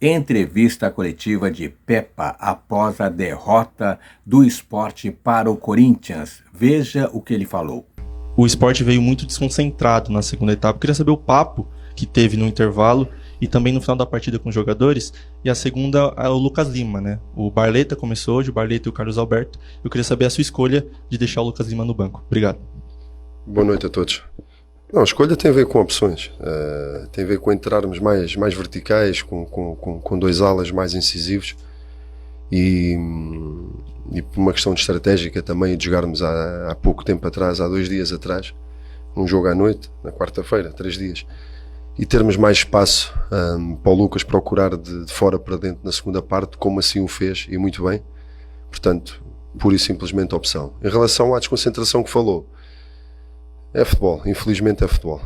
Entrevista coletiva de Pepa após a derrota do Sport para o Corinthians. Veja o que ele falou. O Sport veio muito desconcentrado na segunda etapa. Eu queria saber o papo que teve no intervalo e também no final da partida com os jogadores. E a segunda é o Lucas Lima, né? O Barleta começou hoje, o Barleta e o Carlos Alberto. Eu queria saber a sua escolha de deixar o Lucas Lima no banco. Obrigado. Boa noite a todos. Não, a escolha tem a ver com opções, tem a ver com entrarmos mais verticais, com dois alas mais incisivos e por uma questão de estratégica também de jogarmos há pouco tempo atrás, há 2 dias atrás, um jogo à noite, na quarta-feira, 3 dias, e termos mais espaço para o Lucas procurar de fora para dentro na segunda parte, como assim o fez, e muito bem, portanto, pura e simplesmente opção. Em relação à desconcentração que falou, é futebol, infelizmente é futebol.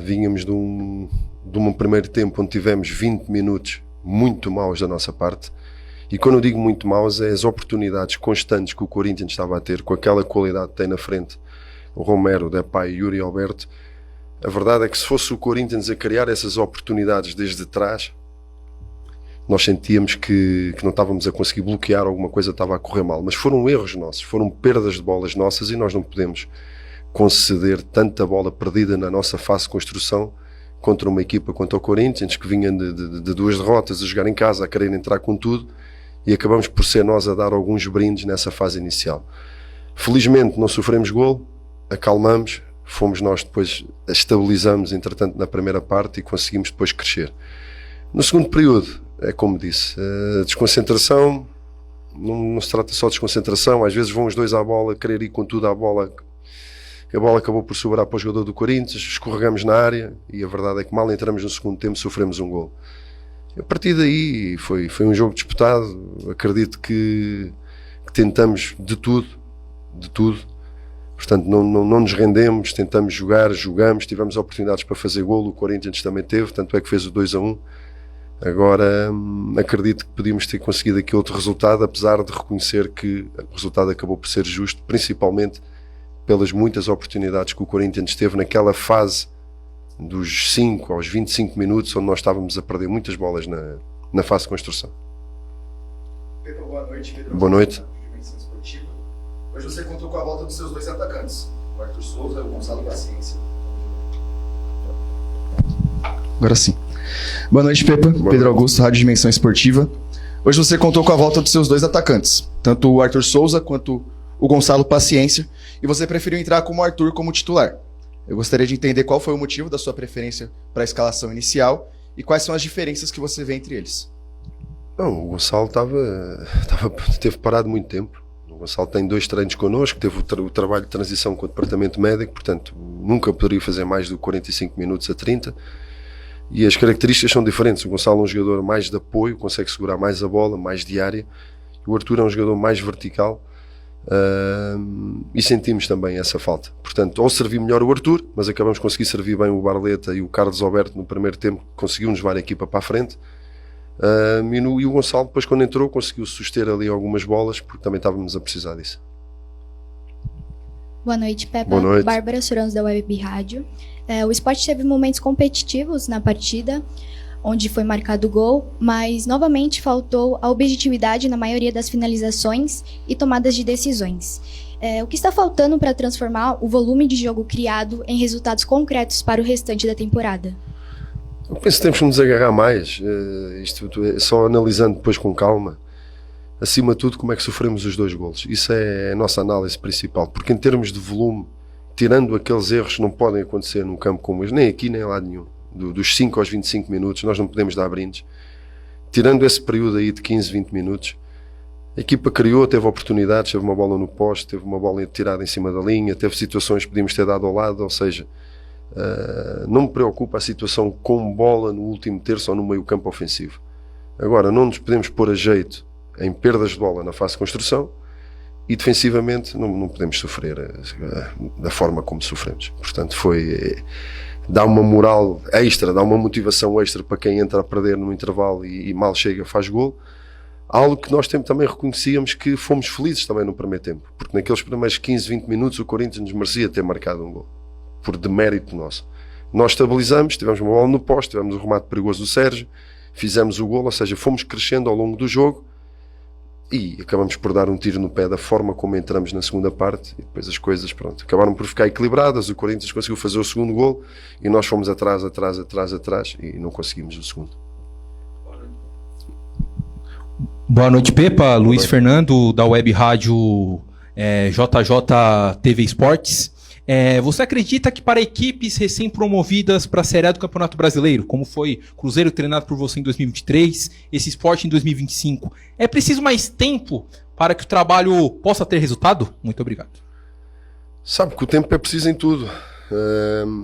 Vínhamos de um primeiro tempo onde tivemos 20 minutos muito maus da nossa parte, e quando eu digo muito maus é as oportunidades constantes que o Corinthians estava a ter, com aquela qualidade que tem na frente, o Romero, Depay e Yuri Alberto. A verdade é que se fosse o Corinthians a criar essas oportunidades desde trás, nós sentíamos que não estávamos a conseguir bloquear, alguma coisa estava a correr mal, mas foram erros nossos, foram perdas de bolas nossas e nós não podemos conceder tanta bola perdida na nossa fase de construção contra uma equipa quanto o Corinthians, que vinha de 2 derrotas, a jogar em casa, a querer entrar com tudo, e acabamos por ser nós a dar alguns brindes nessa fase inicial. Felizmente não sofremos golo, acalmamos, fomos nós depois, estabilizamos entretanto na primeira parte e conseguimos depois crescer. No segundo período, é como disse, a desconcentração, não se trata só de desconcentração, às vezes vão os dois à bola, querer ir com tudo à bola, a bola acabou por sobrar para o jogador do Corinthians, escorregamos na área e a verdade é que mal entramos no segundo tempo sofremos um golo. A partir daí foi um jogo disputado, acredito que tentamos de tudo, portanto não nos rendemos, tentamos jogar, jogamos, tivemos oportunidades para fazer golo, o Corinthians também teve, tanto é que fez o 2-1. Agora acredito que podíamos ter conseguido aqui outro resultado, apesar de reconhecer que o resultado acabou por ser justo, principalmente pelas muitas oportunidades que o Corinthians teve naquela fase dos 5 aos 25 minutos, onde nós estávamos a perder muitas bolas na fase de construção. Pedro, boa noite. Pedro, boa noite. Hoje você contou com a volta dos seus 2 atacantes, o Arthur Souza e o Gonçalo Paciência. Agora sim. Boa noite, Pepa. Pedro Augusto, Rádio Dimensão Esportiva. Hoje você contou com a volta dos seus 2 atacantes, tanto o Arthur Souza quanto o Gonçalo Paciência, e você preferiu entrar como Arthur como titular. Eu gostaria de entender qual foi o motivo da sua preferência para a escalação inicial e quais são as diferenças que você vê entre eles. Não, o Gonçalo teve parado muito tempo. O Gonçalo tem 2 treinos connosco, teve o trabalho de transição com o departamento médico, portanto nunca poderia fazer mais do 45 minutos a 30, e as características são diferentes. O Gonçalo é um jogador mais de apoio, consegue segurar mais a bola, mais de área, e o Arthur é um jogador mais vertical, e sentimos também essa falta. Portanto, ou servir melhor o Arthur, mas acabamos de conseguir servir bem o Barleta e o Carlos Alberto no primeiro tempo, conseguiu-nos levar a equipa para a frente, e o Gonçalo depois quando entrou conseguiu suster ali algumas bolas, porque também estávamos a precisar disso. Boa noite, Pepa. Boa noite. Bárbara Sorans da Web Rádio. O Sport teve momentos competitivos na partida, onde foi marcado o gol, mas novamente faltou a objetividade na maioria das finalizações e tomadas de decisões. O que está faltando para transformar o volume de jogo criado em resultados concretos para o restante da temporada? Eu penso que temos que nos agarrar mais, isto só analisando depois com calma, acima de tudo como é que sofremos os 2 golos. Isso é a nossa análise principal, porque em termos de volume, tirando aqueles erros que não podem acontecer num campo como este, nem aqui nem lá nenhum, dos 5 aos 25 minutos, nós não podemos dar brindes. Tirando esse período aí de 15, 20 minutos, a equipa criou, teve oportunidades, teve uma bola no poste, teve uma bola tirada em cima da linha, teve situações que podíamos ter dado ao lado, ou seja, não me preocupa a situação com bola no último terço ou no meio campo ofensivo. Agora, não nos podemos pôr a jeito em perdas de bola na fase de construção e defensivamente não podemos sofrer da forma como sofremos. Portanto, dá uma moral extra, dá uma motivação extra para quem entra a perder no intervalo e mal chega, faz gol. Algo que nós também reconhecíamos que fomos felizes também no primeiro tempo, porque naqueles primeiros 15, 20 minutos o Corinthians nos merecia ter marcado um gol, por demérito nosso. Nós estabilizamos, tivemos uma bola no poste, tivemos um remate perigoso do Sérgio, fizemos o golo, ou seja, fomos crescendo ao longo do jogo e acabamos por dar um tiro no pé da forma como entramos na segunda parte e depois as coisas, pronto, acabaram por ficar equilibradas. O Corinthians conseguiu fazer o segundo golo e nós fomos atrás e não conseguimos o segundo. Boa noite, Pepa. Luiz Fernando, da Web Rádio JJ TV Esportes. Você acredita que para equipes recém-promovidas para a Série A do Campeonato Brasileiro, como foi Cruzeiro treinado por você em 2023, esse Sport em 2025, é preciso mais tempo para que o trabalho possa ter resultado? Muito obrigado. Sabe que o tempo é preciso em tudo.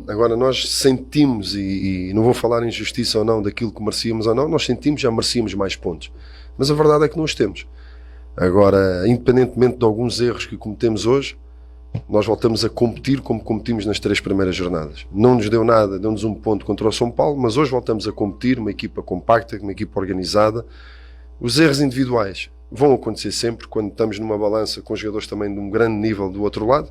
Agora nós sentimos, e não vou falar em justiça ou não daquilo que merecíamos ou não, nós sentimos já merecíamos mais pontos. Mas a verdade é que não os temos. Agora, independentemente de alguns erros que cometemos hoje, nós voltamos a competir como competimos nas 3 primeiras jornadas. Não nos deu nada, deu-nos um ponto contra o São Paulo, mas hoje voltamos a competir, uma equipa compacta, uma equipa organizada. Os erros individuais vão acontecer sempre quando estamos numa balança com jogadores também de um grande nível do outro lado,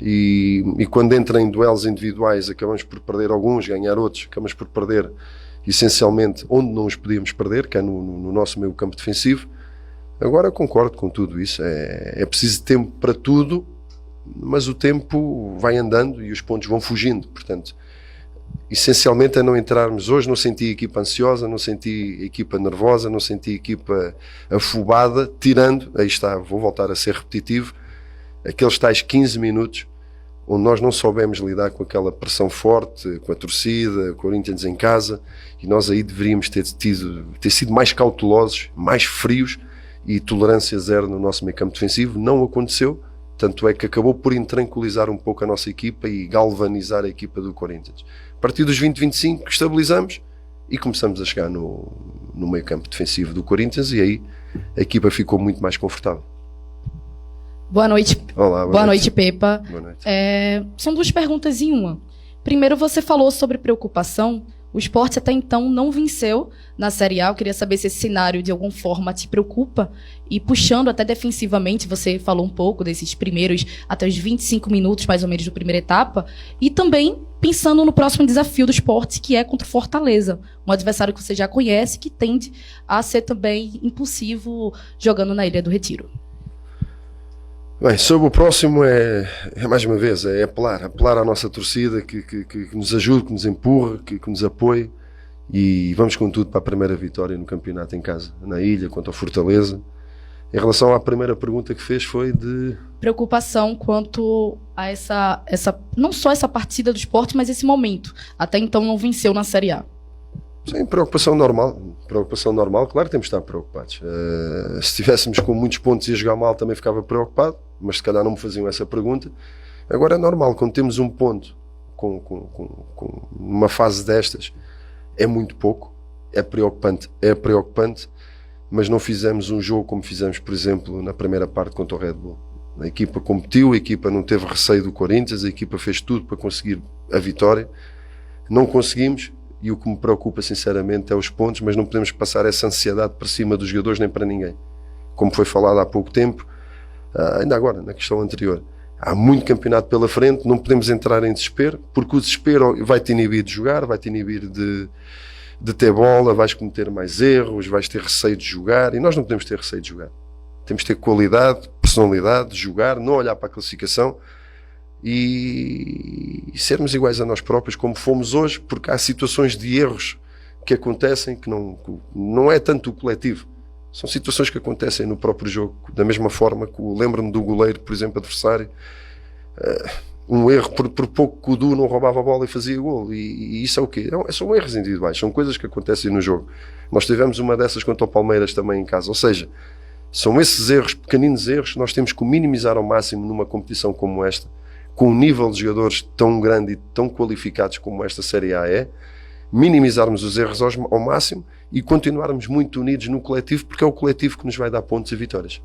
e quando entra em duelos individuais acabamos por perder alguns, ganhar outros, acabamos por perder essencialmente onde não os podíamos perder, que é no nosso meio campo defensivo. Agora concordo com tudo isso, é preciso tempo para tudo, mas o tempo vai andando e os pontos vão fugindo. Portanto, essencialmente é não entrarmos. Hoje não senti a equipa ansiosa, não senti a equipa nervosa, não senti a equipa afobada, tirando, aí está, vou voltar a ser repetitivo, aqueles tais 15 minutos onde nós não soubemos lidar com aquela pressão forte, com a torcida, com o Corinthians em casa, e nós aí deveríamos ter sido mais cautelosos, mais frios, e tolerância zero no nosso meio campo defensivo. Não aconteceu, tanto é que acabou por intranquilizar um pouco a nossa equipa e galvanizar a equipa do Corinthians. A partir dos 20-25 estabilizamos e começamos a chegar no meio campo defensivo do Corinthians, e aí a equipa ficou muito mais confortável. Boa noite. Olá, boa noite, Pepa. Boa noite. São 2 perguntas em uma. Primeiro, você falou sobre preocupação. O Sport até então não venceu na Série A. Eu queria saber se esse cenário de alguma forma te preocupa. E puxando até defensivamente, você falou um pouco desses primeiros, até os 25 minutos mais ou menos da primeira etapa. E também pensando no próximo desafio do Sport, que é contra o Fortaleza. Um adversário que você já conhece, que tende a ser também impulsivo jogando na Ilha do Retiro. Bem, sobre o próximo mais uma vez, é apelar à nossa torcida que nos ajude, que nos empurre, que nos apoie, e vamos com tudo para a primeira vitória no campeonato em casa, na Ilha, contra o Fortaleza. Em relação à primeira pergunta que fez, foi de... preocupação quanto a essa não só essa partida do Sport, mas esse momento. Até então não venceu na Série A. Sim, preocupação normal, claro que temos de estar preocupados. Se estivéssemos com muitos pontos e a jogar mal também ficava preocupado, mas se calhar não me faziam essa pergunta. Agora é normal, quando temos um ponto com uma fase destas, é muito pouco, é preocupante, mas não fizemos um jogo como fizemos, por exemplo, na primeira parte contra o Red Bull. A equipa competiu, a equipa não teve receio do Corinthians, a equipa fez tudo para conseguir a vitória, não conseguimos. E o que me preocupa sinceramente é os pontos, mas não podemos passar essa ansiedade para cima dos jogadores nem para ninguém. Como foi falado há pouco tempo, ainda agora, na questão anterior, há muito campeonato pela frente, não podemos entrar em desespero, porque o desespero vai-te inibir de jogar, vai-te inibir de ter bola, vais cometer mais erros, vais ter receio de jogar, e nós não podemos ter receio de jogar. Temos de ter qualidade, personalidade, jogar, não olhar para a classificação, e sermos iguais a nós próprios como fomos hoje, porque há situações de erros que acontecem que não é tanto o coletivo, são situações que acontecem no próprio jogo, da mesma forma que lembro-me do goleiro, por exemplo, adversário, um erro, por pouco que o Du não roubava a bola e fazia gol, e isso é o quê? São erros individuais, são coisas que acontecem no jogo. Nós tivemos uma dessas contra o Palmeiras também em casa, ou seja, são esses erros, pequeninos erros, que nós temos que minimizar ao máximo numa competição como esta, com um nível de jogadores tão grande e tão qualificados como esta Série A é, minimizarmos os erros ao máximo e continuarmos muito unidos no coletivo, porque é o coletivo que nos vai dar pontos e vitórias.